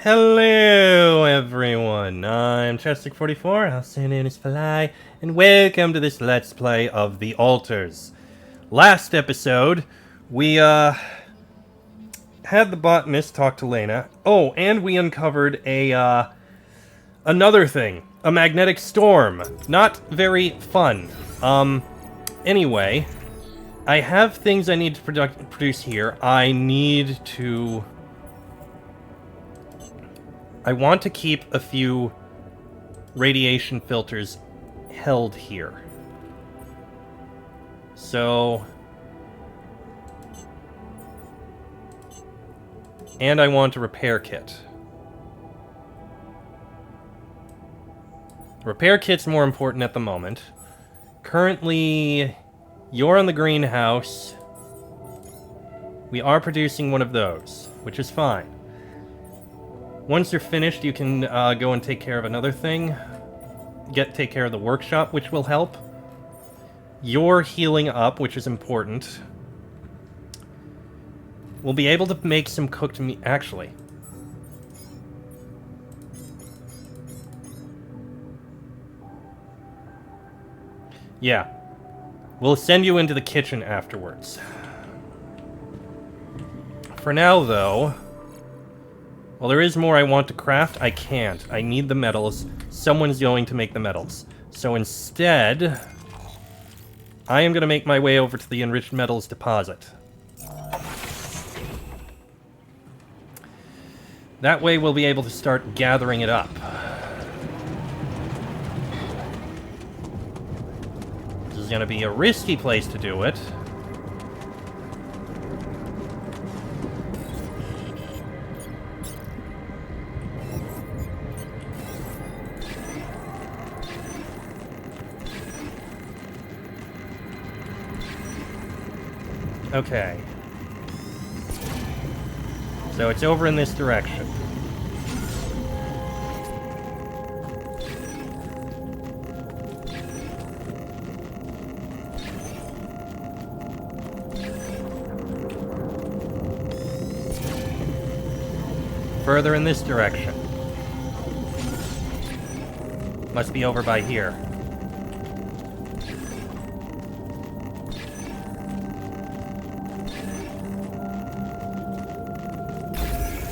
Hello everyone, I'm Chestic44, also known as Fly, and welcome to this Let's Play of The Altars. Last episode, we had the botanist talk to Lena. Oh, and we uncovered another thing, a magnetic storm. Not very fun. Anyway, I have things I need to produce here. I want to keep a few radiation filters held here. So... And I want a repair kit. Repair kit's more important at the moment. Currently, you're on the greenhouse. We are producing one of those, which is fine. Once you're finished, you can go and take care of another thing. Take care of the workshop, which will help. You're healing up, which is important. We'll be able to make some cooked meat. Actually. Yeah. We'll send you into the kitchen afterwards. For now, though... Well, there is more I want to craft. I can't. I need the metals. Someone's going to make the metals. So instead, I am going to make my way over to the enriched metals deposit. That way we'll be able to start gathering it up. This is going to be a risky place to do it. Okay. So it's over in this direction. Further in this direction. Must be over by here.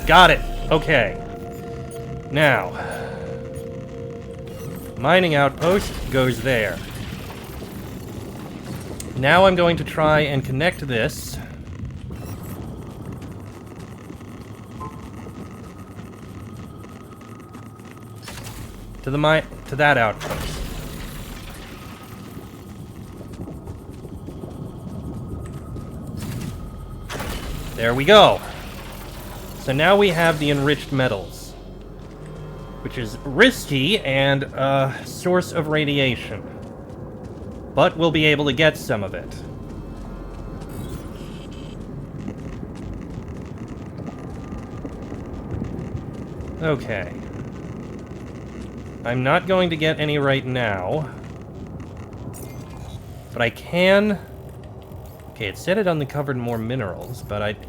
Got it! Okay. Now, mining outpost goes there. Now I'm going to try and connect this to that outpost. There we go. So now we have the enriched metals, which is risky and a source of radiation. But we'll be able to get some of it. Okay. I'm not going to get any right now. But I can... Okay, it said it uncovered more minerals,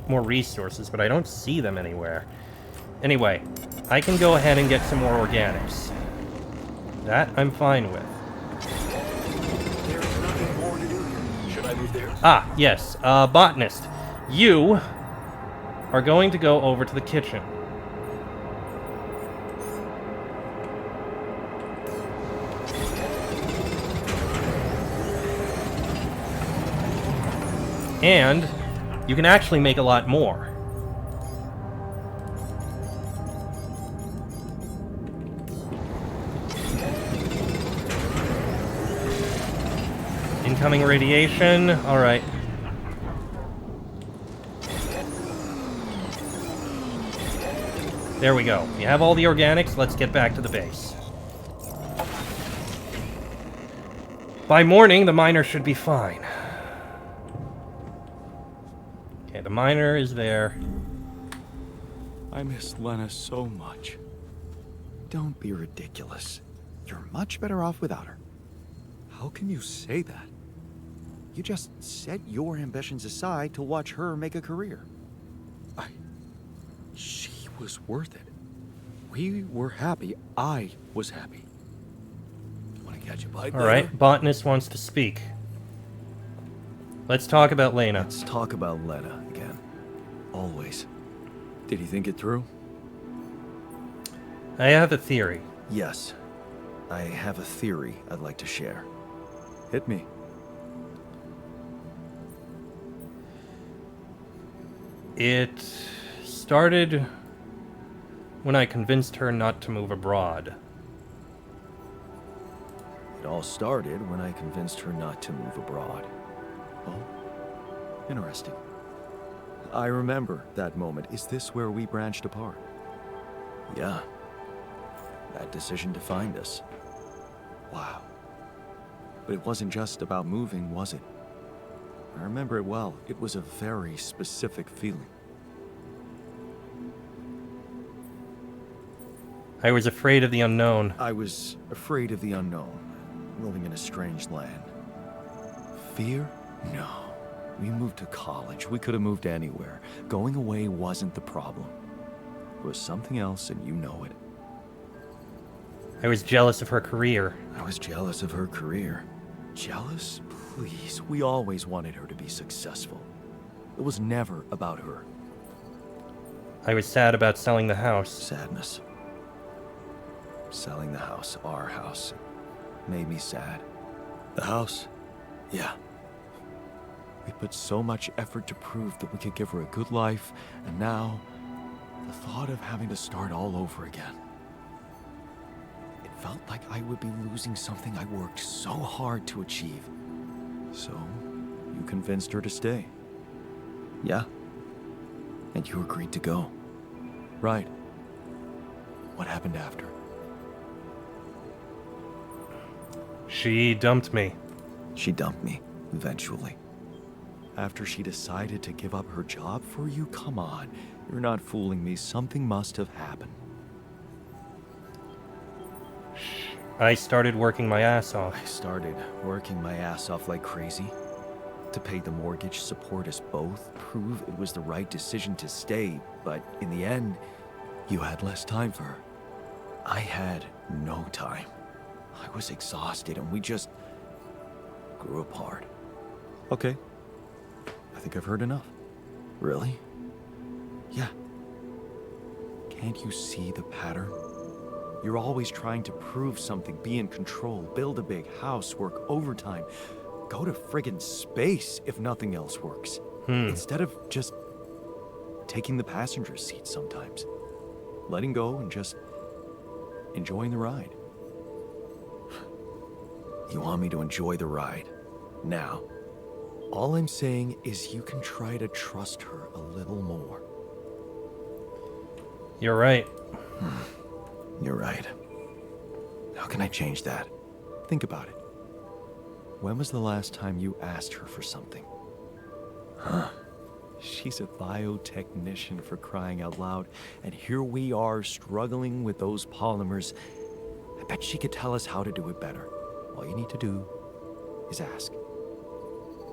more resources, but I don't see them anywhere. Anyway, I can go ahead and get some more organics. That I'm fine with. There's nothing more to do here. Should I move there? Ah, yes. Botanist, you are going to go over to the kitchen. And you can actually make a lot more. Incoming radiation. All right. There we go. We have all the organics. Let's get back to the base. By morning, the miner should be fine. Okay, the miner is there. I miss Lena so much. Don't be ridiculous. You're much better off without her. How can you say that? You just set your ambitions aside to watch her make a career. She was worth it. We were happy. I was happy. Want to catch a bite? All right, botanist wants to speak. Let's talk about Lena. Let's talk about Lena again. Always. Did he think it through? I have a theory. Yes. I have a theory I'd like to share. Hit me. It started when I convinced her not to move abroad. It all started when I convinced her not to move abroad. Oh, interesting. I remember that moment. Is this where we branched apart? Yeah. That decision defined us. Wow. But it wasn't just about moving, was it? I remember it well. It was a very specific feeling. I was afraid of the unknown. I was afraid of the unknown, living in a strange land. Fear? No. We moved to college. We could have moved anywhere. Going away wasn't the problem. It was something else, and you know it. I was jealous of her career. I was jealous of her career. Jealous? Please. We always wanted her to be successful. It was never about her. I was sad about selling the house. Sadness. Selling the house, our house, made me sad. The house? Yeah. We put so much effort to prove that we could give her a good life, and now, the thought of having to start all over again. It felt like I would be losing something I worked so hard to achieve. So, you convinced her to stay. Yeah. And you agreed to go. Right. What happened after? She dumped me. She dumped me, eventually. After she decided to give up her job for you? Come on. You're not fooling me. Something must have happened. I started working my ass off. I started working my ass off like crazy. To pay the mortgage, support us both, prove it was the right decision to stay. But in the end, you had less time for her. I had no time. I was exhausted and we just grew apart. Okay. I think I've heard enough. Really? Yeah. Can't you see the pattern? You're always trying to prove something, be in control, build a big house, work overtime, go to friggin' space if nothing else works. Instead of just taking the passenger seat sometimes. Letting go and just enjoying the ride. You want me to enjoy the ride. Now. All I'm saying is you can try to trust her a little more. You're right. You're right. How can I change that? Think about it. When was the last time you asked her for something? Huh? She's a biotechnician, for crying out loud, and here we are struggling with those polymers. I bet she could tell us how to do it better. All you need to do is ask.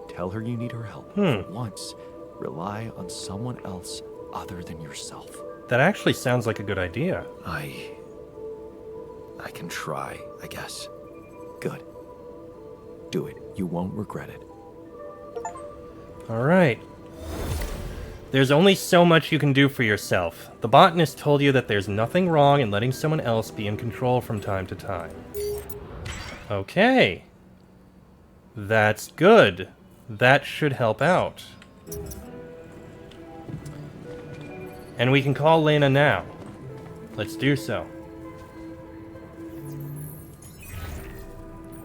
Tell her you need her help. For once, rely on someone else other than yourself. That actually sounds like a good idea. I can try, I guess. Good. Do it. You won't regret it. All right. There's only so much you can do for yourself. The botanist told you that there's nothing wrong in letting someone else be in control from time to time. Okay. That's good. That should help out. And we can call Lena now. Let's do so.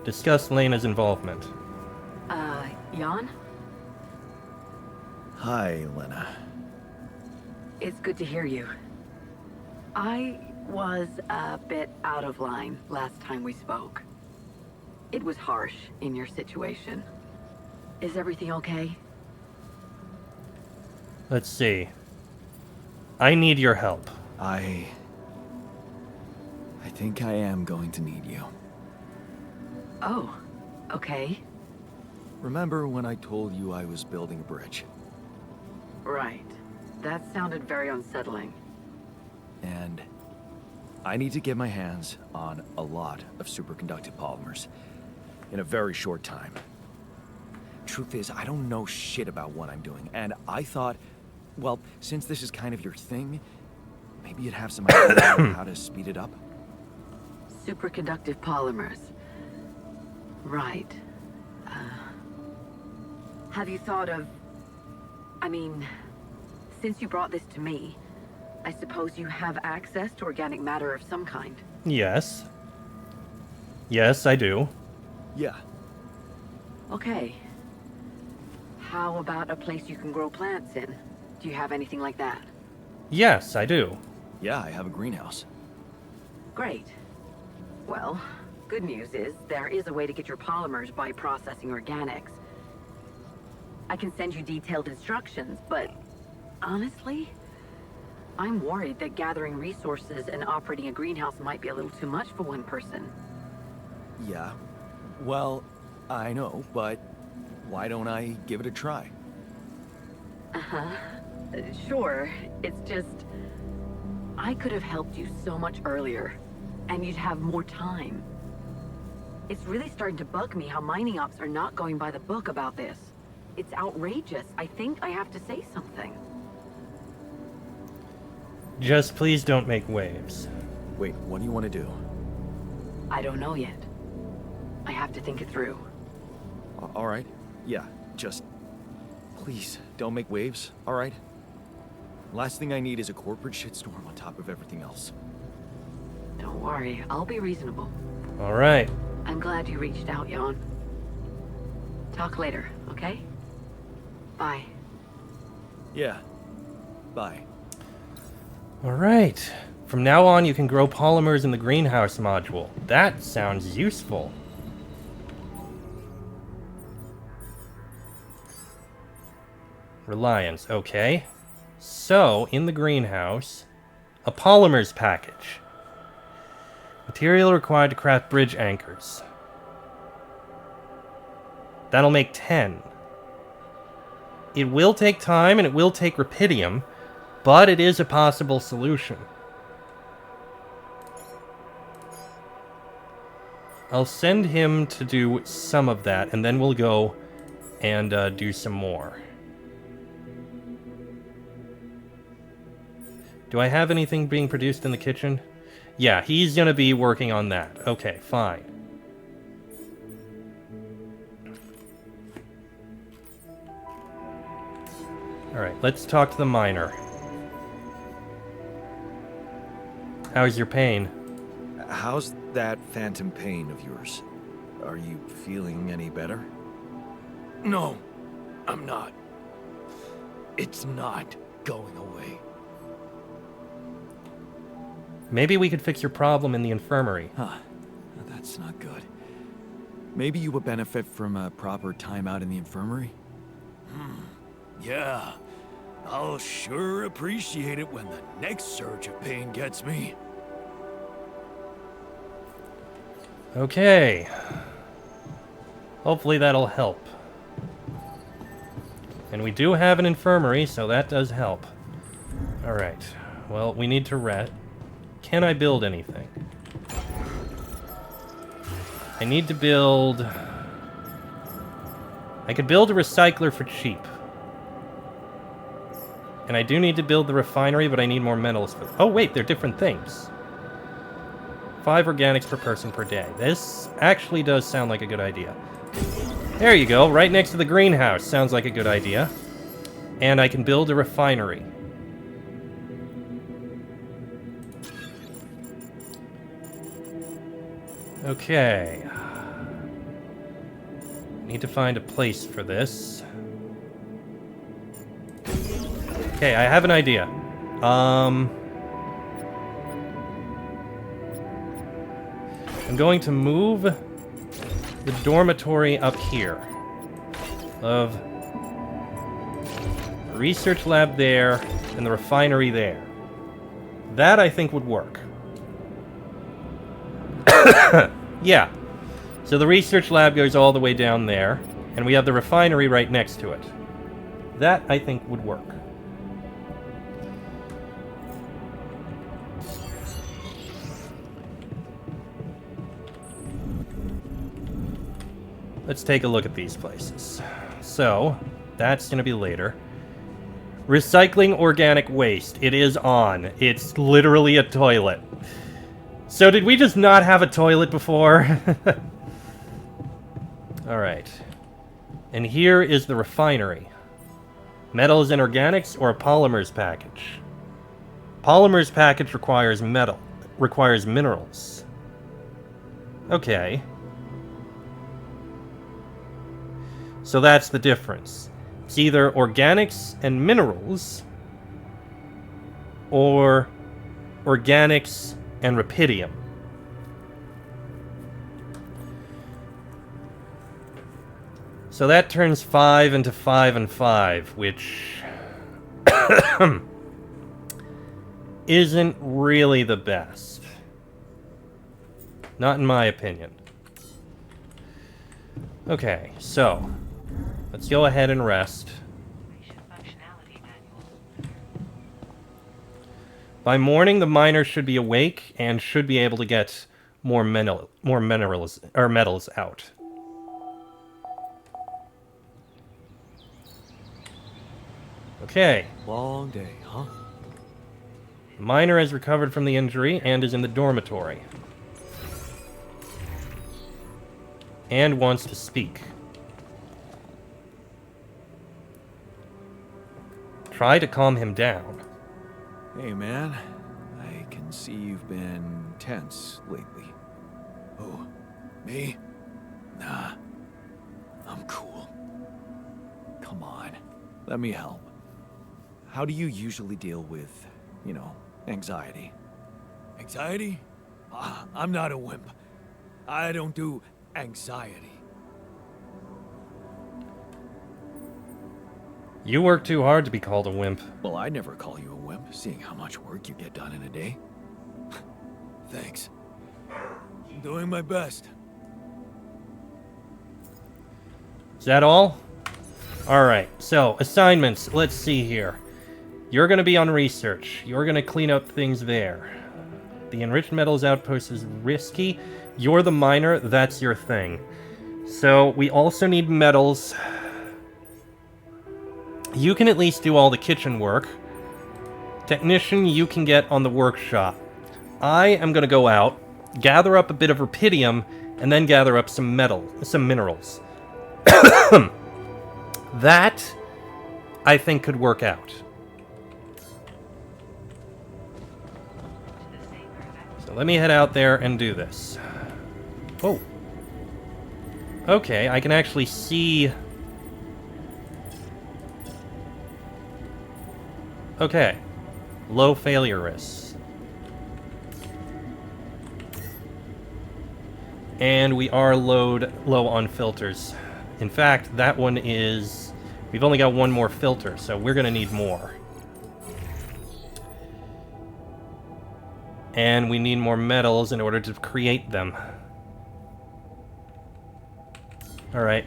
Discuss Lena's involvement. Jan? Hi, Lena. It's good to hear you. I was a bit out of line last time we spoke. It was harsh in your situation. Is everything okay? Let's see. I need your help. I think I am going to need you. Oh, okay. Remember when I told you I was building a bridge? Right. That sounded very unsettling. And I need to get my hands on a lot of superconductive polymers in a very short time. Truth is, I don't know shit about what I'm doing, and I thought, well, since this is kind of your thing, maybe you'd have some idea about how to speed it up. Superconductive polymers. Right. Have you thought of... I mean, since you brought this to me, I suppose you have access to organic matter of some kind. Yes. Yes, I do. Yeah. Okay. How about a place you can grow plants in? Do you have anything like that? Yes, I do. Yeah, I have a greenhouse. Great. Well, good news is there is a way to get your polymers by processing organics. I can send you detailed instructions, but honestly, I'm worried that gathering resources and operating a greenhouse might be a little too much for one person. Yeah. Well, I know, but why don't I give it a try? Sure, it's just... I could have helped you so much earlier, and you'd have more time. It's really starting to bug me how mining ops are not going by the book about this. It's outrageous. I think I have to say something. Just please don't make waves. Wait, what do you want to do? I don't know yet. I have to think it through. All right. Yeah, just... Please, don't make waves, all right? Last thing I need is a corporate shitstorm on top of everything else. Don't worry, I'll be reasonable. All right. I'm glad you reached out, Jan. Talk later, okay? Bye. Yeah. Bye. All right. From now on, you can grow polymers in the greenhouse module. That sounds useful. Reliance, okay. So, in the greenhouse, a polymers package. Material required to craft bridge anchors. That'll make 10. It will take time and it will take rupidium, but it is a possible solution. I'll send him to do some of that, and then we'll go and do some more. Do I have anything being produced in the kitchen? Yeah, he's gonna be working on that. Okay, fine. Alright, let's talk to the miner. How's your pain? How's that phantom pain of yours? Are you feeling any better? No, I'm not. It's not going away. Maybe we could fix your problem in the infirmary. Huh. That's not good. Maybe you would benefit from a proper timeout in the infirmary? Yeah, I'll sure appreciate it when the next surge of pain gets me. Okay. Hopefully that'll help. And we do have an infirmary, so that does help. Alright. Well, we need to rest. Can I build anything? I need to build... I could build a recycler for cheap. And I do need to build the refinery, but I need more metals for... Oh, wait, they're different things. 5 organics per person per day. This actually does sound like a good idea. There you go, right next to the greenhouse. Sounds like a good idea. And I can build a refinery. Okay. Need to find a place for this. Okay, I have an idea. I'm going to move the dormitory up here. Of the research lab there and the refinery there. That I think would work. Yeah. So the research lab goes all the way down there, and we have the refinery right next to it. That I think would work. let's take a look at these places. So, that's going to be later. Recycling organic waste. It is on. It's literally a toilet. So did we just not have a toilet before? Alright. And here is the refinery. Metals and organics or a polymers package? Polymers package requires minerals. Okay. So that's the difference. It's either organics and minerals, or organics and rupidium. So that turns 5 into 5 and 5, which isn't really the best. Not in my opinion. Okay, so let's go ahead and rest. By morning, the miner should be awake and should be able to get more metals out. Okay. Long day, huh? The miner has recovered from the injury and is in the dormitory. And wants to speak. Try to calm him down. Hey, man. I can see you've been tense lately. Oh, me? Nah, I'm cool. Come on. Let me help. How do you usually deal with, anxiety? Anxiety? I'm not a wimp. I don't do anxiety. You work too hard to be called a wimp. Well, I'd never call you a wimp, seeing how much work you get done in a day. Thanks. I'm doing my best. Is that all? Alright, so, assignments. Let's see here. You're gonna be on research. You're gonna clean up things there. The enriched metals outpost is risky. You're the miner, that's your thing. So, we also need metals. You can at least do all the kitchen work. Technician, you can get on the workshop. I am gonna go out, gather up a bit of rupidium, and then gather up some minerals. That, I think, could work out. So let me head out there and do this. Oh. Okay, I can actually see... Okay. Low failure risks. And we are low on filters. In fact, that one is... We've only got one more filter, so we're gonna need more. And we need more metals in order to create them. Alright.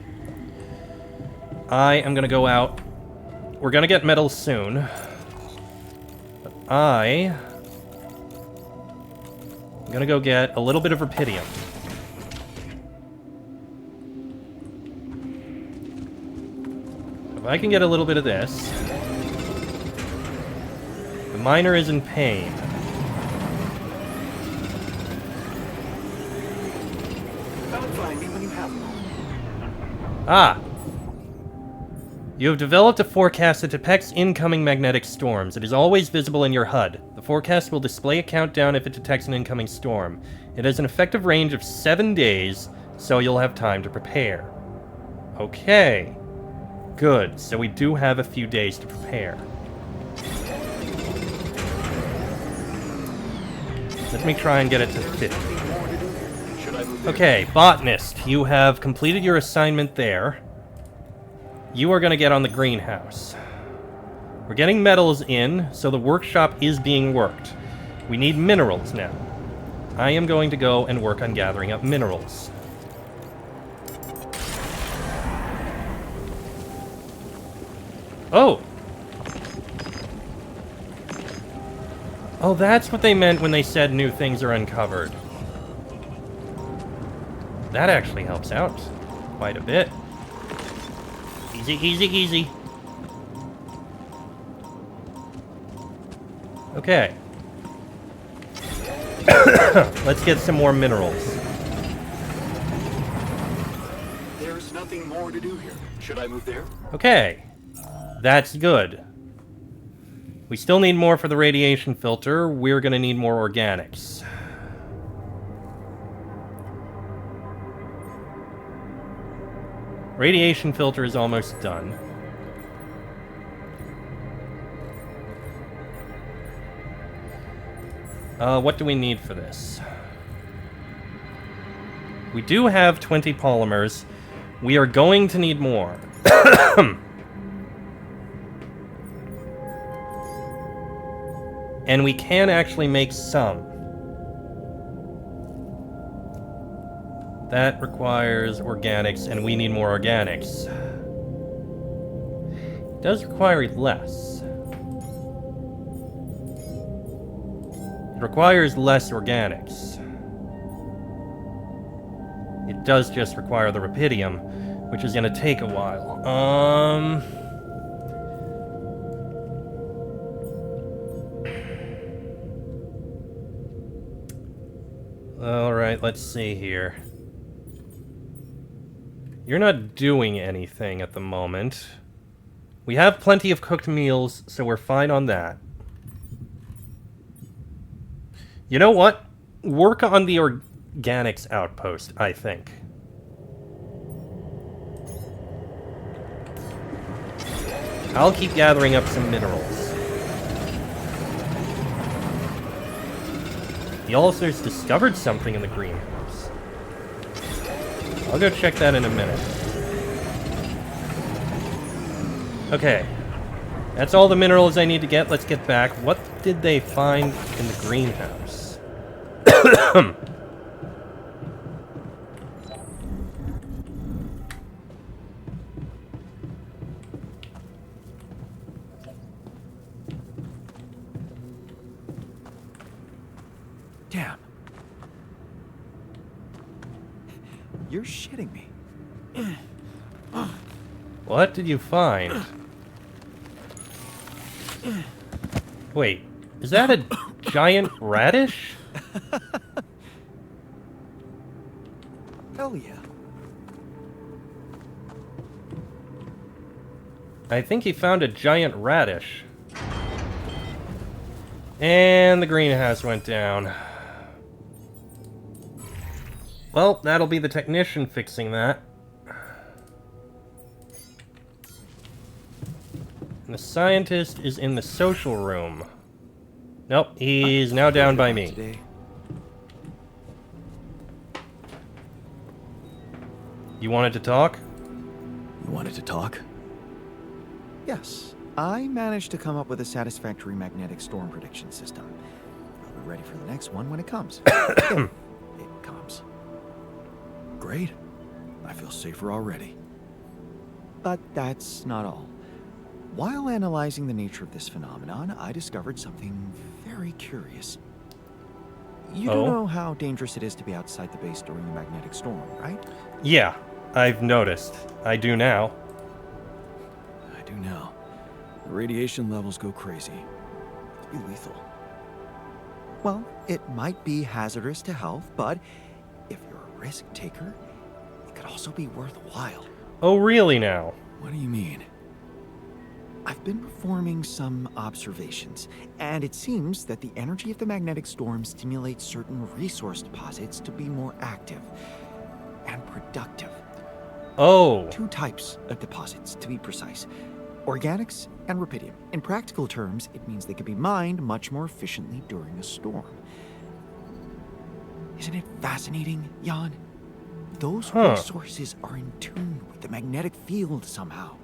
I am gonna go out. We're gonna get metals soon. But I'm gonna go get a little bit of rupidium. If I can get a little bit of this... The miner is in pain. Ah! You have developed a forecast that depicts incoming magnetic storms. It is always visible in your HUD. The forecast will display a countdown if it detects an incoming storm. It has an effective range of 7 days, so you'll have time to prepare. Okay. Good, so we do have a few days to prepare. Let me try and get it to 50. Okay, botanist, you have completed your assignment there. You are going to get on the greenhouse. We're getting metals in, so the workshop is being worked. We need minerals now. I am going to go and work on gathering up minerals. Oh! Oh, that's what they meant when they said new things are uncovered. That actually helps out. quite a bit. Easy, easy, easy. Okay. Let's get some more minerals. There's nothing more to do here. Should I move there? Okay. That's good. We still need more for the radiation filter. We're gonna need more organics. Radiation filter is almost done. What do we need for this? We do have 20 polymers. We are going to need more. And we can actually make some. That requires organics, and we need more organics. It does require less. It requires less organics. It does just require the rubidium, which is gonna take a while. Alright, let's see here. You're not doing anything at the moment. We have plenty of cooked meals, so we're fine on that. You know what? Work on the organics outpost, I think. I'll keep gathering up some minerals. He also has discovered something in the greenhouse. I'll go check that in a minute. Okay. That's all the minerals I need to get. Let's get back. What did they find in the greenhouse? Damn. You're shitting me. What did you find? Wait, is that a giant radish? Hell yeah. I think he found a giant radish. And the greenhouse went down. Well, that'll be the technician fixing that. And the scientist is in the social room. Nope, he's now down by me. Today. You wanted to talk? You wanted to talk? Yes. I managed to come up with a satisfactory magnetic storm prediction system. I'll be ready for the next one when it comes. If it comes. Great. I feel safer already. But that's not all. While analyzing the nature of this phenomenon, I discovered something very curious. You don't know how dangerous it is to be outside the base during a magnetic storm, right? Yeah, I've noticed. I do now. I do now. The radiation levels go crazy. It could be lethal. Well, it might be hazardous to health, but if you're a risk taker, it could also be worthwhile. Oh, really now? What do you mean? I've been performing some observations, and it seems that the energy of the magnetic storm stimulates certain resource deposits to be more active and productive. Oh. 2 types of deposits, to be precise. Organics and rubidium. In practical terms, it means they can be mined much more efficiently during a storm. Isn't it fascinating, Jan? Those resources are in tune with the magnetic field somehow.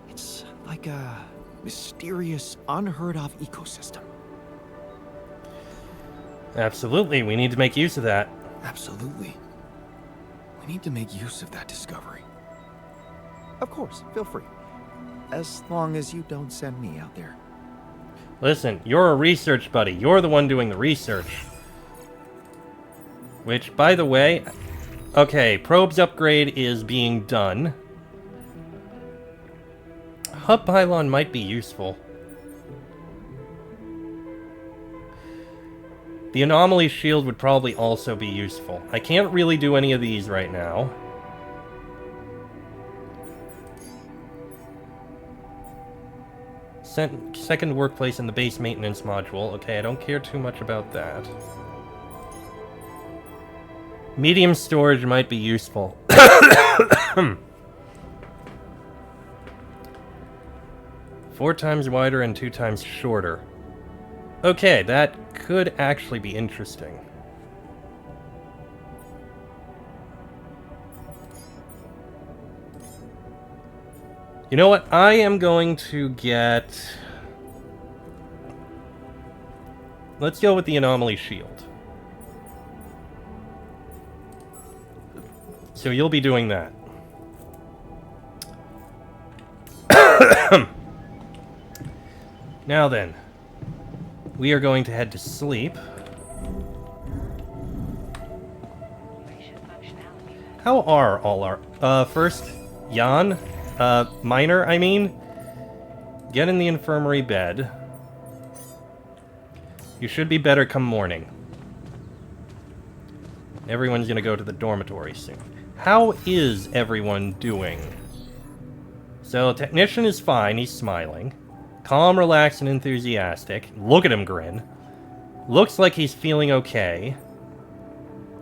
It's like a mysterious, unheard-of ecosystem. Absolutely, we need to make use of that. Absolutely. We need to make use of that discovery. Of course, feel free. As long as you don't send me out there. Listen, you're a research buddy. You're the one doing the research. Which, by the way, Okay, probes upgrade is being done. Hub pylon might be useful. The anomaly shield would probably also be useful. I can't really do any of these right now. Second workplace in the base maintenance module. Okay, I don't care too much about that. Medium storage might be useful. 4 times wider and 2 times shorter. Okay, that could actually be interesting. You know what? I am going to get... Let's go with the anomaly shield. So you'll be doing that. Now then, we are going to head to sleep. How are all our... first, Jan? Miner, I mean? Get in the infirmary bed. You should be better come morning. Everyone's gonna go to the dormitory soon. How is everyone doing? So, technician is fine, he's smiling. Calm, relaxed, and enthusiastic. Look at him grin. Looks like he's feeling okay.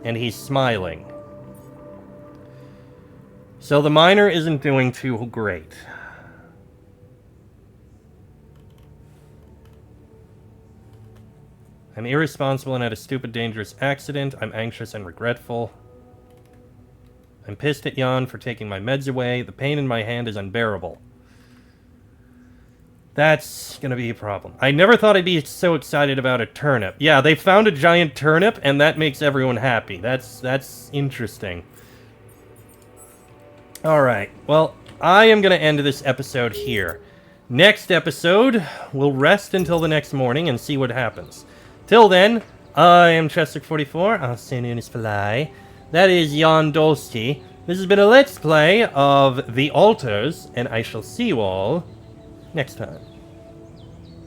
And he's smiling. So the miner isn't doing too great. I'm irresponsible and had a stupid, dangerous accident. I'm anxious and regretful. I'm pissed at Jan for taking my meds away. The pain in my hand is unbearable. That's gonna be a problem. I never thought I'd be so excited about a turnip. Yeah, they found a giant turnip, and that makes everyone happy. That's interesting. Alright, well, I am gonna end this episode here. Next episode, we'll rest until the next morning and see what happens. Till then, I am Chester44, also known as Fly. That is Jan Dolsky. This has been a Let's Play of The Altars, and I shall see you all next time.